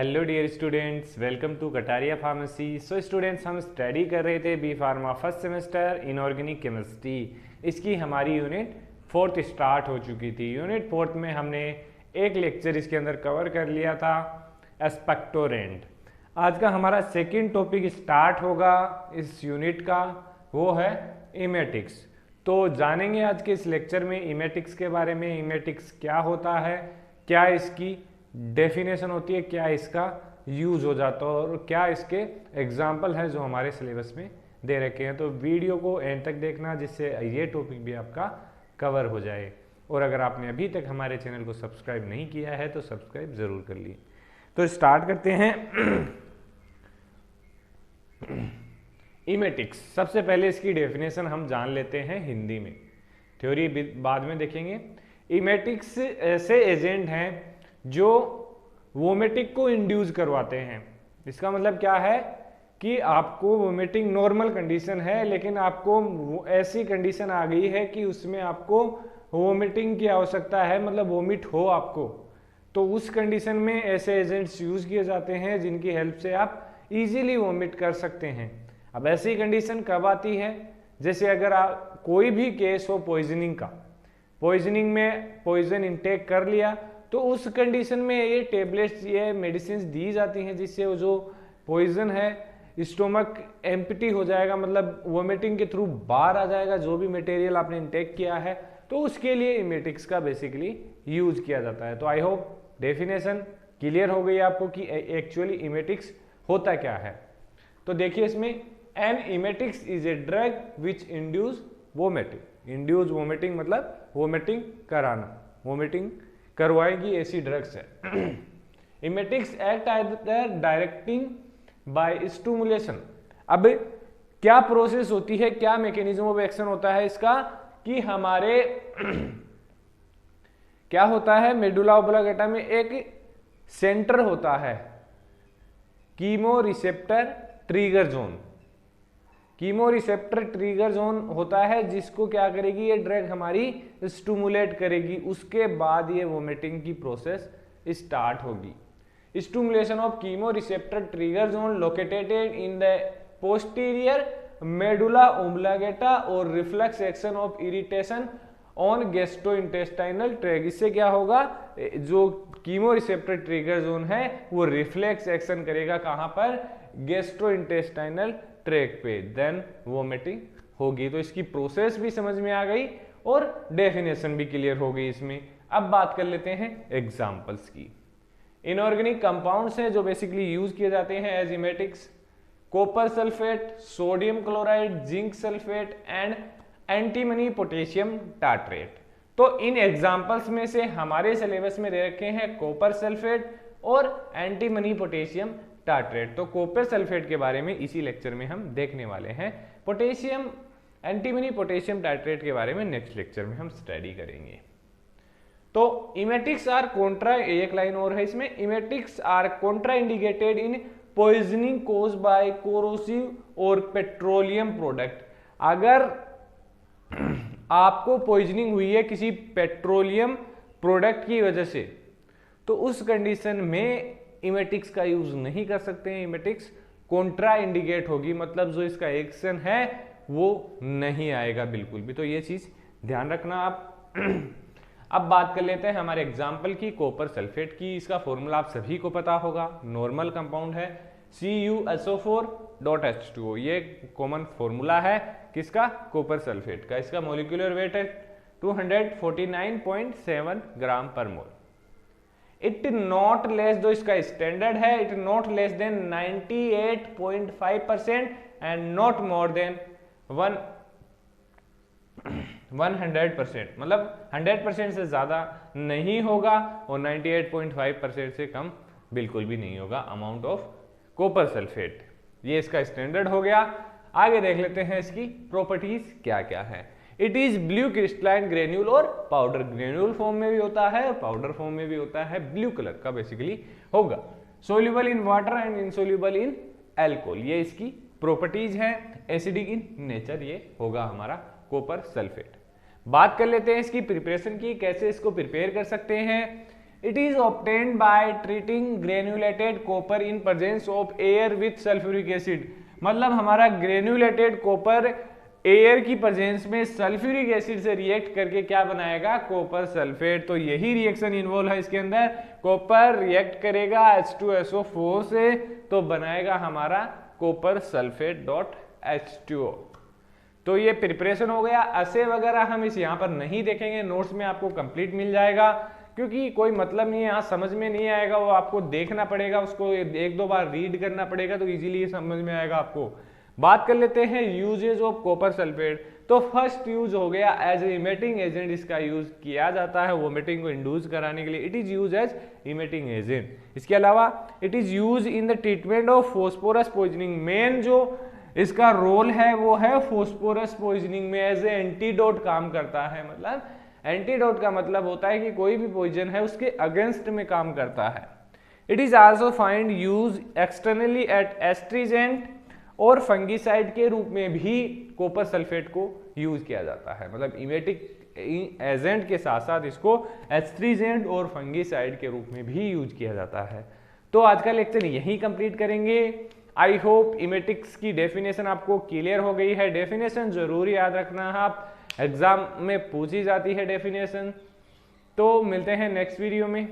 Hello dear students, welcome to Kataria pharmacy. So students, हम study कर रहे थे B pharma first semester inorganic chemistry. इसकी हमारी यूनिट 4th स्टार्ट हो चुकी थी। यूनिट 4th में हमने एक लेक्चर इसके अंदर कवर कर लिया था, एक्सपेक्टोरेंट। आज का हमारा सेकंड टॉपिक स्टार्ट होगा इस यूनिट का, वो है इमेटिक्स। तो जानेंगे आज के इस लेक्चर में इमेटिक्स के बारे में। इमेटिक्स क्या होता है, क्या इसकी डेफिनेशन होती है, क्या इसका यूज हो जाता है और क्या इसके एग्जाम्पल है जो हमारे सिलेबस में दे रखे हैं। तो वीडियो को एंड तक देखना, जिससे ये टॉपिक भी आपका कवर हो जाए। और अगर आपने अभी तक हमारे चैनल को सब्सक्राइब नहीं किया है तो सब्सक्राइब जरूर कर लीजिए। तो स्टार्ट करते हैं। इमेटिक्स, सबसे पहले इसकी डेफिनेशन हम जान लेते हैं हिंदी में, थ्योरी बाद में देखेंगे। इमेटिक्स ऐसे एजेंट हैं जो वोमिटिंग को इंड्यूस करवाते हैं। इसका मतलब क्या है कि आपको वोमिटिंग नॉर्मल कंडीशन है, लेकिन आपको ऐसी कंडीशन आ गई है कि उसमें आपको वोमिटिंग की आवश्यकता है, मतलब वोमिट हो आपको। तो उस कंडीशन में ऐसे एजेंट्स यूज किए जाते हैं जिनकी हेल्प से आप इजीली वोमिट कर सकते हैं। अब ऐसी कंडीशन कब आती है, जैसे अगर कोई भी केस हो पॉइजनिंग का, पॉइजनिंग में पॉइजन इंटेक कर लिया, तो उस कंडीशन में ये टेबलेट्स, ये मेडिसिन दी जाती हैं जिससे वो जो पॉइजन है स्टोमक एम्प्टी हो जाएगा, मतलब वोमिटिंग के थ्रू बाहर आ जाएगा जो भी मटेरियल आपने इंटेक किया है। तो उसके लिए इमेटिक्स का बेसिकली यूज किया जाता है। तो आई होप डेफिनेशन क्लियर हो गई आपको कि एक्चुअली इमेटिक्स होता क्या है। तो देखिए इसमें, an emetics is a drug which induce vomiting. Induce vomiting मतलब वोमिटिंग कराना, वोमिटिंग करवाएगी, ऐसी ड्रग्स है। Emetics act either directing by stimulation. अब क्या प्रोसेस होती है, क्या मैकेनिज्म ऑफ एक्शन होता है इसका, कि हमारे क्या होता है, मेडुला ऑब्लांगेटा में एक सेंटर होता है, chemo receptor trigger zone. Chemo receptor trigger zone होता है जिसको क्या करेगी, ये ड्रग हमारी स्टिमुलेट करेगी। उसके बाद ये वोमिटिंग की प्रोसेस स्टार्ट होगी। Stimulation of chemo receptor trigger zone located in the posterior medulla oblongata और reflex action of irritation on gastrointestinal tract. इससे क्या होगा, जो कीमो रिसेप्टर ट्रिगर जोन है वो रिफ्लेक्स एक्शन करेगा, कहां पर, गैस्ट्रोइंटेस्टाइनल ट्रैक पे, देन वोमिटिंग होगी। तो इसकी प्रोसेस भी समझ में आ गई और डेफिनेशन भी क्लियर हो गई इसमें। अब बात कर लेते हैं एग्जांपल्स की। इनऑर्गेनिक कंपाउंड्स हैं जो बेसिकली यूज किए जाते हैं as emetics: copper sulphate, sodium chloride, zinc sulphate and antimony potassium tartrate. तो इन एग्जांपल्स में से हमारे सिलेबस में दे रखे हैं कॉपर सल्फेट और एंटीमनी पोटेशियम टार्ट्रेट। तो कॉपर सल्फेट के बारे में इसी लेक्चर में हम देखने वाले हैं। पोटेशियम, एंटीमनी पोटेशियम टार्ट्रेट के बारे में नेक्स्ट लेक्चर में हम स्टडी करेंगे। तो इमेटिक्स आर कॉन्ट्रा, एक लाइन और है इसमें, emetics are contra indicated in poisoning cause by corrosive और पेट्रोलियम प्रोडक्ट। अगर आपको पॉइजनिंग हुई है किसी पेट्रोलियम प्रोडक्ट की वजह से, तो उस कंडीशन में इमेटिक्स का यूज नहीं कर सकते हैं। इमेटिक्स कॉन्ट्रा इंडिकेट होगी, मतलब जो इसका एक्शन है वो नहीं आएगा बिल्कुल भी। तो ये चीज ध्यान रखना आप। अब बात कर लेते हैं हमारे एग्जाम्पल की, कॉपर सल्फेट की। इसका फॉर्मूला आप सभी को पता होगा, नॉर्मल कंपाउंड है CuSO4.H2O। ये कॉमन फॉर्मूला है किसका, कॉपर सल्फेट का। इसका मोलिकुलर वेट है 249.7 ग्राम पर मोल। इट नॉट लेस, जो इसका स्टैंडर्ड है, it not less than 98.5% and not more than 100%, मतलब 100% से ज्यादा नहीं होगा और 98.5% से कम बिल्कुल भी नहीं होगा अमाउंट ऑफ कॉपर सल्फेट। ये इसका स्टैंडर्ड हो गया। आगे देख लेते हैं इसकी प्रॉपर्टीज क्या क्या है। It is blue crystalline granule, और पाउडर ग्रेन्यूल फॉर्म में भी होता है और पाउडर फॉर्म में भी होता है, ब्लू कलर का बेसिकली होगा। Soluble in water and insoluble in alcohol, ये इसकी प्रॉपर्टीज है। एसिडिक इन नेचर ये होगा हमारा कॉपर सल्फेट। बात कर लेते हैं इसकी प्रिपरेशन की, कैसे इसको प्रिपेयर कर सकते हैं। It is obtained by treating granulated copper in presence of air with sulphuric acid. मतलब हमारा ग्रेन्युलेटेड कॉपर एयर की प्रेजेंस में सल्फ्यूरिक एसिड से रिएक्ट करके क्या बनाएगा, कॉपर सल्फेट। तो यही रिएक्शन इन्वॉल्व है इसके अंदर। कॉपर रिएक्ट करेगा H2SO4 से तो बनाएगा हमारा कॉपर सल्फेट डॉट H2O। तो ये प्रिपरेशन हो गया। असे वगैरह हम इस यहाँ पर नहीं देखेंगे, नोट्स में आपको कंप्लीट मिल जाएगा, क्योंकि कोई मतलब नहीं है, यहाँ समझ में नहीं आएगा, वो आपको देखना पड़ेगा, उसको एक दो बार रीड करना पड़ेगा तो इजीली समझ में आएगा आपको। बात कर लेते हैं यूजेज ऑफ कॉपर सल्फेट। तो फर्स्ट यूज हो गया एज इमेटिंग एजेंट, इसका यूज किया जाता है वोमिटिंग को इंड्यूस कराने के लिए। It is use as emetic agent. इसके अलावा it is use in the treatment of phosphorus poisoning. Main जो इसका रोल है वो है फॉस्फोरस पॉइजनिंग में, एज ए एंटीडोट काम करता है। मतलब एंटीडोट का मतलब होता है कि कोई भी पॉइजन है उसके अगेंस्ट में काम करता है। It is also find use externally at astringent और फंगीसाइड के रूप में भी कॉपर सल्फेट को यूज किया जाता है। मतलब इमेटिक एजेंट के साथ साथ इसको एस्ट्रीजेंट और फंगीसाइड के रूप में भी यूज किया जाता है। तो आज का लेक्चर यहीं कंप्लीट करेंगे। आई होप इमेटिक्स की डेफिनेशन आपको क्लियर हो गई है। डेफिनेशन जरूर याद रखना है, आप एग्जाम में पूछी जाती है डेफिनेशन। तो मिलते हैं नेक्स्ट वीडियो में।